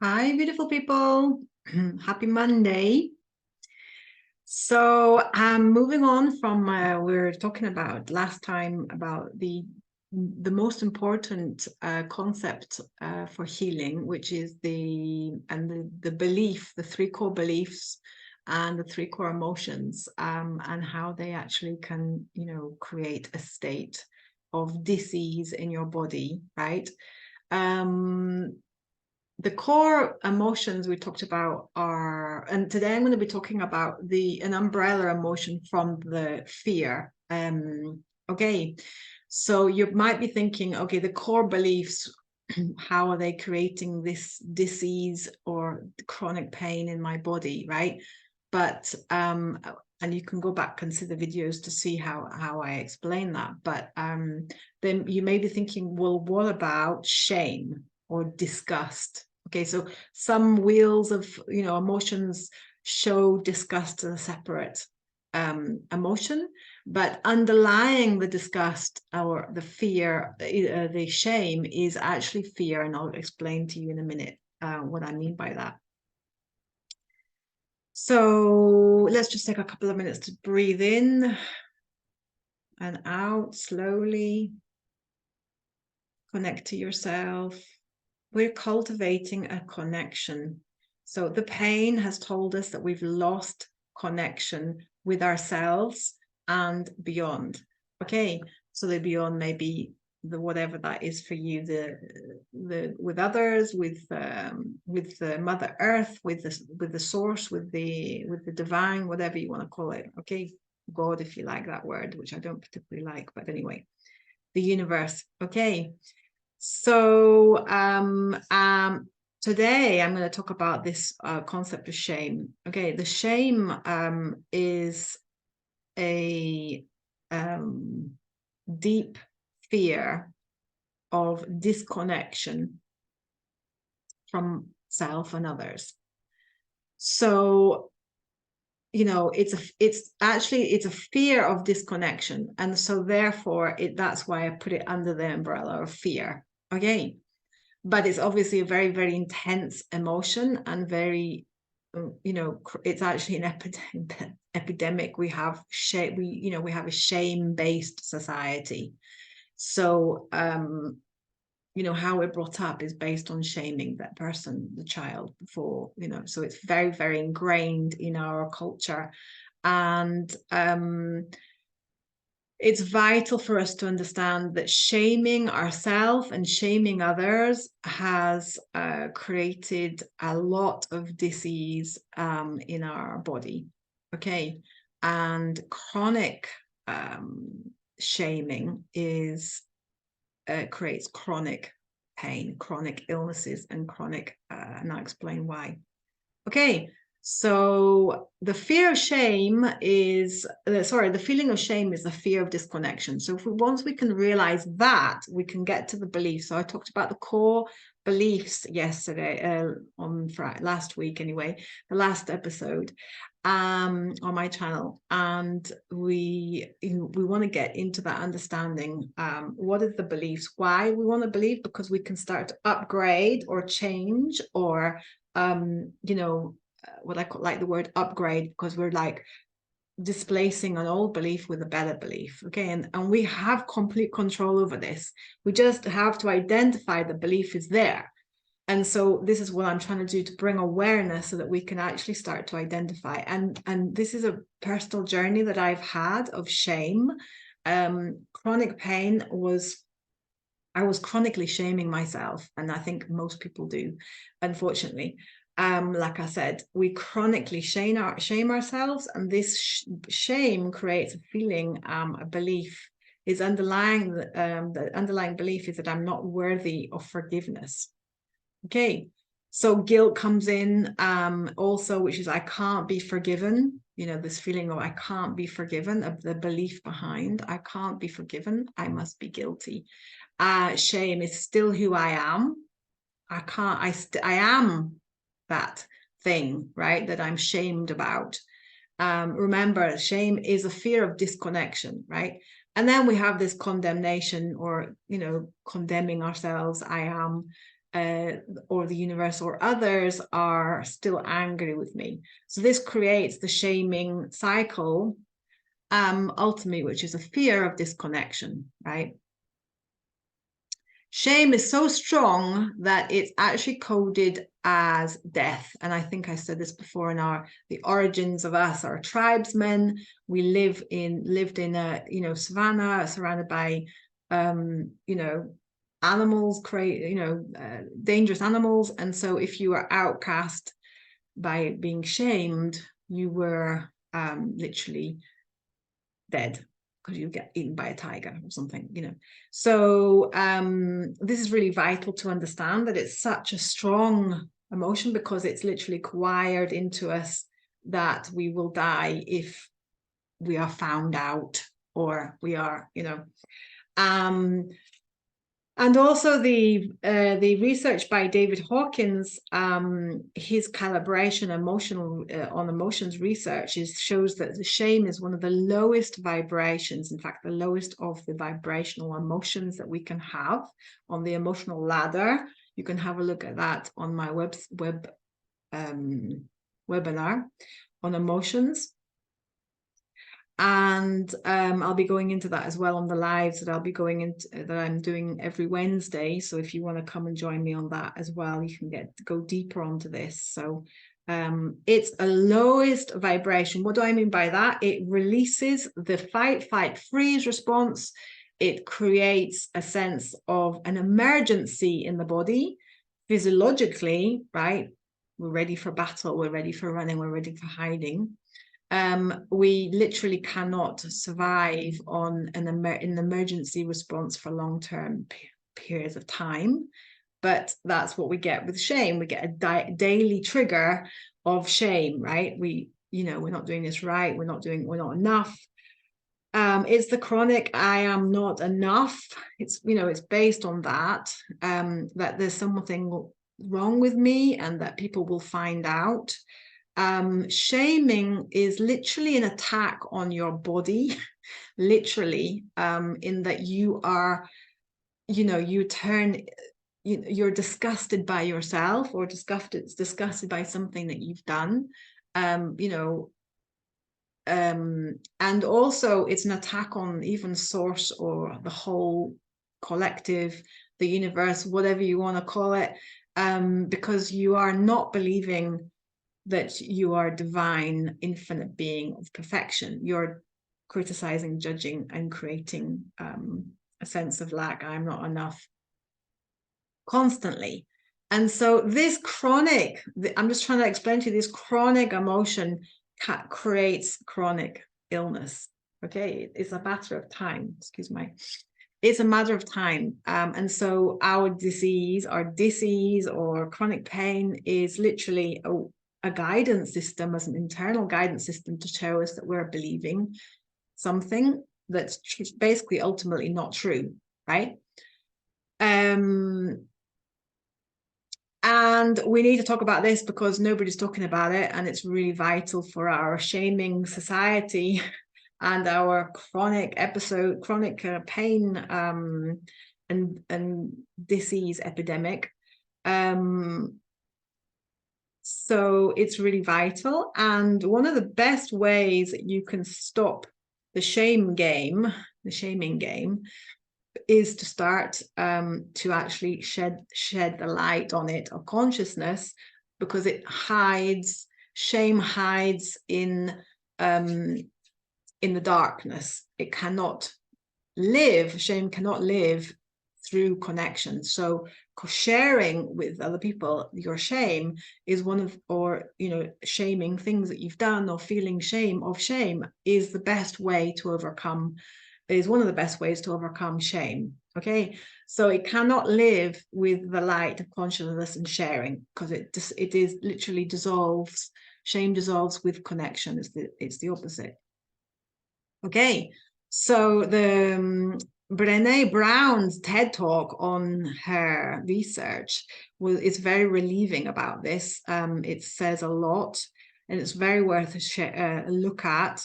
Hi, beautiful people. Happy Monday. So moving on from we were talking about last time about the most important concept for healing, which is the belief, the three core beliefs and the three core emotions, and how they actually can, create a state of disease in your body, right? The core emotions we talked about are, and today I'm going to be talking about an umbrella emotion from the fear. Okay, so you might be thinking, okay, the core beliefs, how are they creating this disease or chronic pain in my body, right? But and you can go back and see the videos to see how I explain that. But then you may be thinking, well, what about shame or disgust? Okay, so some wheels of emotions show disgust as a separate emotion, but underlying the disgust or the fear, the shame is actually fear, and I'll explain to you in a minute what I mean by that. So let's just take a couple of minutes to breathe in and out slowly. Connect to yourself. We're cultivating a connection. So the pain has told us that we've lost connection with ourselves and beyond. Okay, so the beyond may be the whatever that is for you, the with others, with the Mother Earth, with the source, with the divine, whatever you want to call it. Okay, God, if you like that word, which I don't particularly like, but anyway, the universe. Okay. So today I'm going to talk about this concept of shame. Okay, the shame is a deep fear of disconnection from self and others. So it's a fear of disconnection, and so therefore that's why I put it under the umbrella of fear. Okay, but it's obviously a very, very intense emotion and very, it's actually an epidemic. We have shame. We have a shame-based society. So, how we're brought up is based on shaming that person, the child, before, so it's very, very ingrained in our culture. And it's vital for us to understand that shaming ourselves and shaming others has created a lot of disease in our body. Okay. And chronic shaming creates chronic pain, chronic illnesses, and and I'll explain why. Okay. So the fear of shame is, the feeling of shame is the fear of disconnection. So once we can realize that, we can get to the belief. So I talked about the core beliefs yesterday, on Friday, last week anyway, the last episode on my channel. And we want to get into that understanding. What are the beliefs? Why we want to believe? Because we can start to upgrade or change or what I call like the word upgrade, because we're like displacing an old belief with a better belief. Okay, and we have complete control over this. We just have to identify the belief is there. And so this is what I'm trying to do, to bring awareness so that we can actually start to identify. And this is a personal journey that I've had of shame. Chronic pain I was chronically shaming myself, and I think most people do, unfortunately. Like I said, we chronically shame ourselves, and this shame creates a feeling, a belief is underlying. The underlying belief is that I'm not worthy of forgiveness. Okay, so guilt comes in also, which is I can't be forgiven. This feeling of I can't be forgiven, of the belief behind I can't be forgiven, I must be guilty. Shame is still who I am. I am that thing, right, that I'm shamed about. Remember, shame is a fear of disconnection, right? And then we have this condemnation, or condemning ourselves. I am or the universe or others are still angry with me. So this creates the shaming cycle, ultimately, which is a fear of disconnection, right? Shame is so strong that it's actually coded as death. And I think I said this before in the origins of us are tribesmen. We lived in a, savannah surrounded by, animals, dangerous animals. And so if you were outcast by being shamed, you were literally dead, because you get eaten by a tiger or something, So this is really vital to understand, that it's such a strong emotion, because it's literally wired into us that we will die if we are found out, or we are, and also the research by David Hawkins, his calibration on emotions research shows that the shame is one of the lowest vibrations, in fact, the lowest of the vibrational emotions that we can have on the emotional ladder. You can have a look at that on my webinar on emotions. And I'll be going into that as well on the lives that I'll be going into, that I'm doing every Wednesday. So if you want to come and join me on that as well, you can go deeper onto this. So it's a lowest vibration. What do I mean by that? It releases the fight, flight, freeze response. It creates a sense of an emergency in the body, physiologically, right? We're ready for battle, we're ready for running, we're ready for hiding. We literally cannot survive on an emergency response for long-term periods of time. But that's what we get with shame. We get a daily trigger of shame, right? We're not doing this right. We're not enough. It's the chronic I am not enough. It's based on that, that there's something wrong with me and that people will find out. Shaming is literally an attack on your body, literally, in that you are, you're disgusted by yourself, or disgusted by something that you've done, and also it's an attack on even source, or the whole collective, the universe, whatever you want to call it, because you are not believing that you are divine, infinite being of perfection. You're criticizing, judging, and creating a sense of lack. I'm not enough constantly. And so this chronic, I'm just trying to explain to you, this chronic emotion creates chronic illness. Okay, it's a matter of time. Excuse me. It's a matter of time. And so our disease or chronic pain is literally a guidance system, as an internal guidance system, to show us that we're believing something that's basically ultimately not true, right? And we need to talk about this because nobody's talking about it, and it's really vital for our shaming society and our chronic pain and disease epidemic. So it's really vital. And one of the best ways that you can stop the shaming game, is to start to actually shed the light on it, of consciousness, because shame hides in the darkness. Shame cannot live through connection. So sharing with other people your shame is shaming things that you've done, or feeling shame is the best way to overcome, is one of the best ways to overcome shame. Okay, so it cannot live with the light of consciousness and sharing, because it is literally dissolves. Shame dissolves with connection. It's the opposite. Okay, so the Brené Brown's TED Talk on her research is very relieving about this. It says a lot, and it's very worth a look at.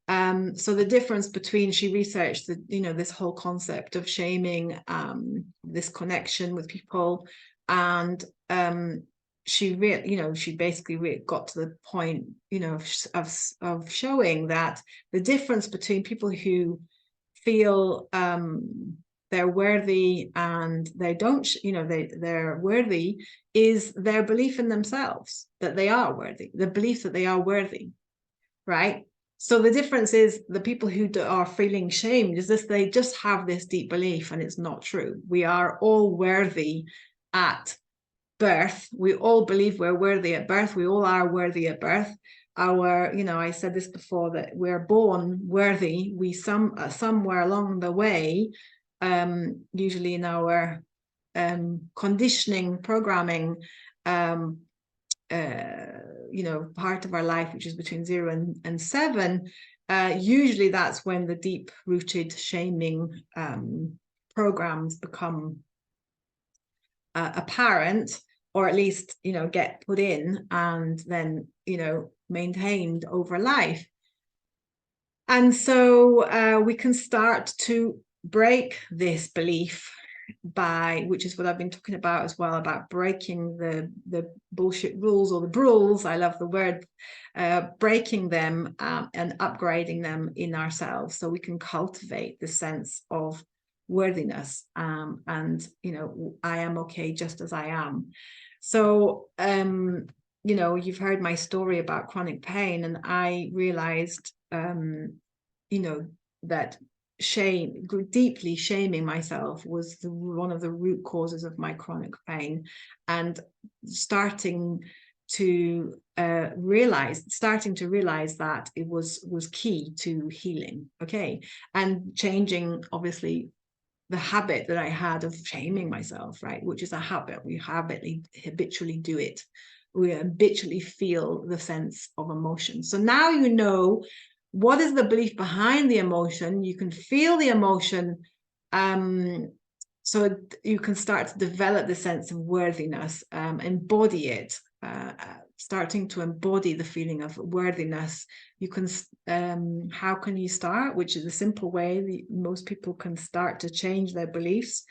So the difference between, she researched this whole concept of shaming, this connection with people, And she really, she basically got to the point, of showing that the difference between people who feel they're worthy and they don't, they're worthy, is their belief in themselves, that they are worthy, the belief that they are worthy, right? So the difference is the people who are feeling shamed is this, they just have this deep belief, and it's not true. We are all worthy at birth. We all believe we're worthy at birth. We all are worthy at birth. I said this before, that we're born worthy. We somewhere along the way, usually in our conditioning, programming, part of our life, which is between 0 and 7, usually that's when the deep-rooted shaming programs become apparent, or at least get put in and then maintained over life. And so we can start to break this belief which is what I've been talking about as well, about breaking the bullshit rules, or the brules, I love the word, breaking them and upgrading them in ourselves, so we can cultivate the sense of worthiness, and I am okay just as I am. So you've heard my story about chronic pain, and I realized that deeply shaming myself was one of the root causes of my chronic pain, and starting to realize that it was key to healing, and changing, obviously, the habit that I had of shaming myself, right, which is a habit. We habitually do it. We habitually feel the sense of emotion. So now what is the belief behind the emotion. You can feel the emotion, so you can start to develop the sense of worthiness, embody it, starting to embody the feeling of worthiness. You can, how can you start? Which is a simple way most people can start to change their beliefs,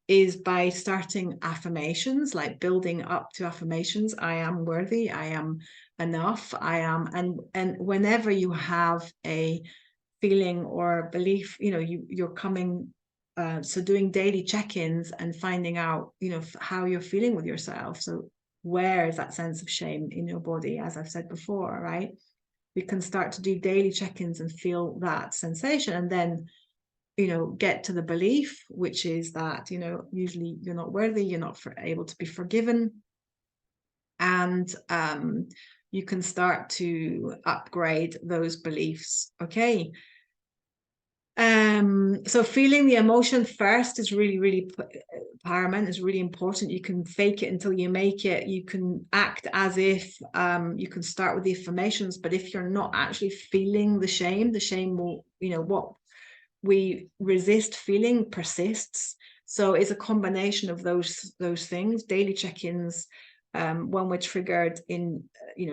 is by starting affirmations, like building up to affirmations. I am worthy, I am enough, I am, and whenever you have a feeling or belief, you're coming, so doing daily check-ins and finding out, how you're feeling with yourself. So where is that sense of shame in your body? As I've said before, right? We can start to do daily check-ins and feel that sensation, and then get to the belief, which is that usually you're not worthy, you're not able to be forgiven, and you can start to upgrade those beliefs. So feeling the emotion first is really, really paramount, is really important. You can fake it until you make it. You can act as if, you can start with the affirmations, but if you're not actually feeling the shame will, what we resist feeling persists. So it's a combination of those things. Daily check-ins, when we're triggered in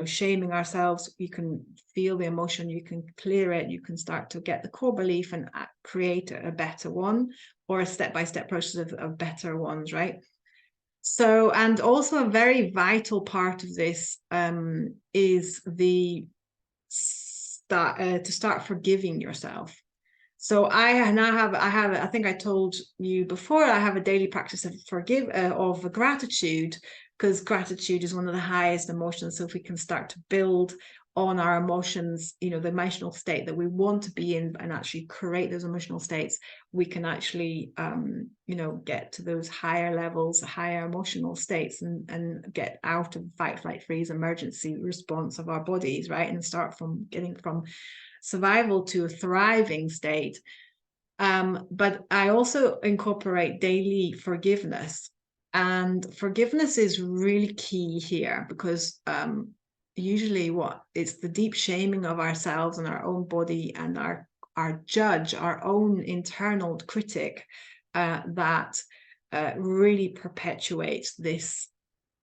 shaming ourselves, you can feel the emotion, you can clear it, you can start to get the core belief and create a better one, or a step-by-step process of better ones, right? So, and also a very vital part of this is to start forgiving yourself. So I think I told you before, I have a daily practice of gratitude, because gratitude is one of the highest emotions. So if we can start to build on our emotions, the emotional state that we want to be in, and actually create those emotional states, we can actually, get to those higher levels, higher emotional states, and get out of fight, flight, freeze, emergency response of our bodies, right? And start from getting from survival to a thriving state. But I also incorporate daily forgiveness, and forgiveness is really key here, because usually it's the deep shaming of ourselves and our own body and our judge, our own internal critic, that really perpetuates this.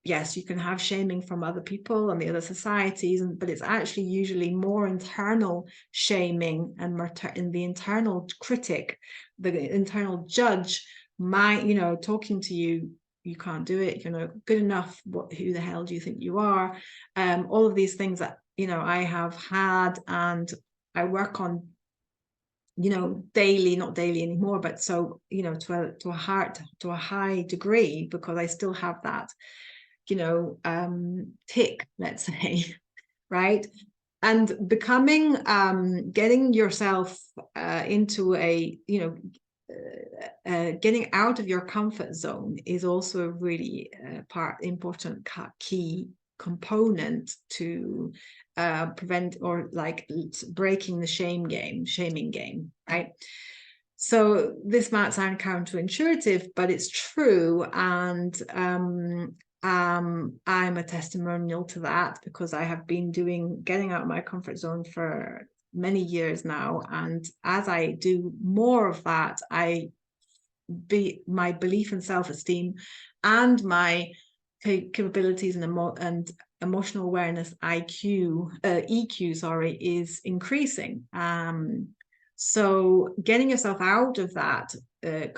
Yes, you can have shaming from other people and the other societies, but it's actually usually more internal shaming, and in the internal critic, the internal judge, talking to you you can't do it, you're not good enough, who the hell do you think you are? All of these things that, you know, I have had and I work on, you know, daily, not daily anymore, but so, you know, to a high degree, because I still have that, you know, tick, let's say, right? And becoming, getting yourself into a, you know, getting out of your comfort zone is also a really important key component to prevent, or like breaking the shaming game, right? So this might sound counterintuitive, but it's true. And I'm a testimonial to that, because I have been getting out of my comfort zone for many years now. And as I do more of that, my belief in self-esteem and my capabilities and emotional awareness EQ, sorry, is increasing. So getting yourself out of that,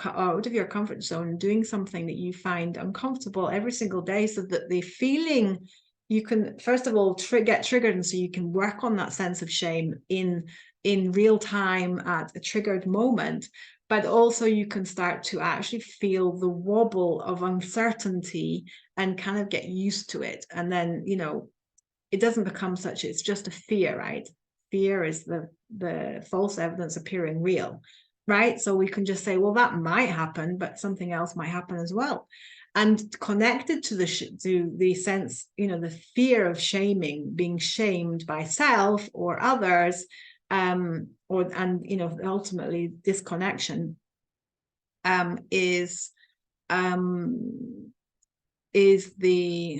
out of your comfort zone, and doing something that you find uncomfortable every single day, so that the feeling, you can first of all get triggered, and so you can work on that sense of shame in real time at a triggered moment. But also you can start to actually feel the wobble of uncertainty and kind of get used to it. And then, you know, it doesn't become such, it's just a fear, right? Fear is the false evidence appearing real, right? So we can just say, well, that might happen, but something else might happen as well. And connected to the sense, you know, the fear of being shamed by self or others, and you know, ultimately disconnection is the,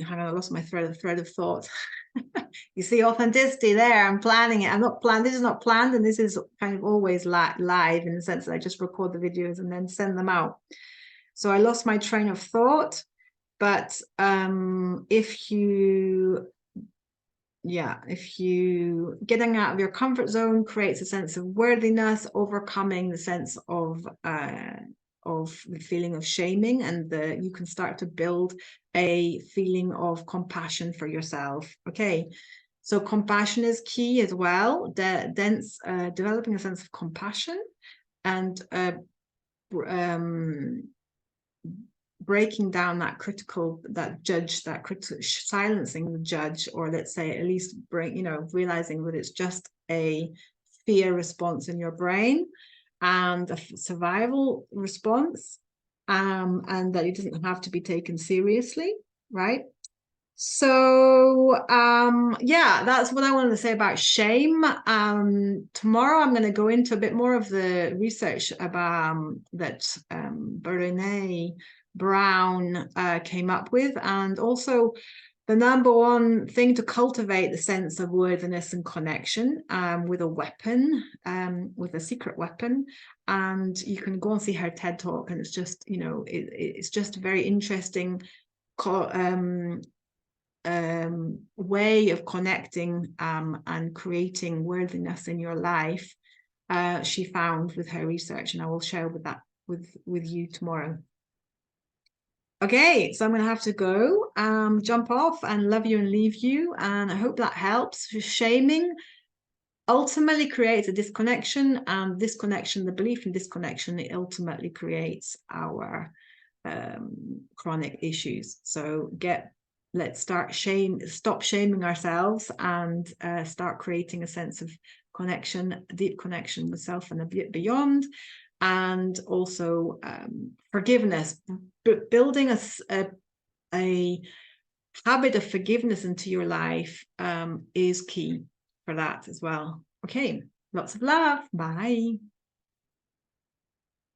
hang on, I lost my thread of thought. You see authenticity there. I'm planning it. I'm not planned. This is not planned, and this is kind of always live in the sense that I just record the videos and then send them out. So I lost my train of thought. But if you getting out of your comfort zone creates a sense of worthiness, overcoming the sense of the feeling of shaming, and you can start to build a feeling of compassion for yourself. Okay, so compassion is key as well. Developing a sense of compassion and breaking down that silencing the judge, or let's say at least realizing that it's just a fear response in your brain and a survival response, and that it doesn't have to be taken seriously, right? So yeah, that's what I wanted to say about shame. Tomorrow I'm going to go into a bit more of the research about that Brené Brown came up with, and also the number one thing to cultivate the sense of worthiness and connection with a weapon, with a secret weapon. And you can go and see her TED talk, and it's just, you know, it's just a very interesting way of connecting and creating worthiness in your life, she found with her research, and I will share with you tomorrow. Okay, so I'm going to have to go, jump off, and love you and leave you, and I hope that helps. Shaming ultimately creates a disconnection, and disconnection, the belief in disconnection, it ultimately creates our chronic issues. So let's stop shaming ourselves, and start creating a sense of connection, deep connection with self and a bit beyond. And also forgiveness, building a habit of forgiveness into your life is key for that as well. Okay, lots of love. Bye.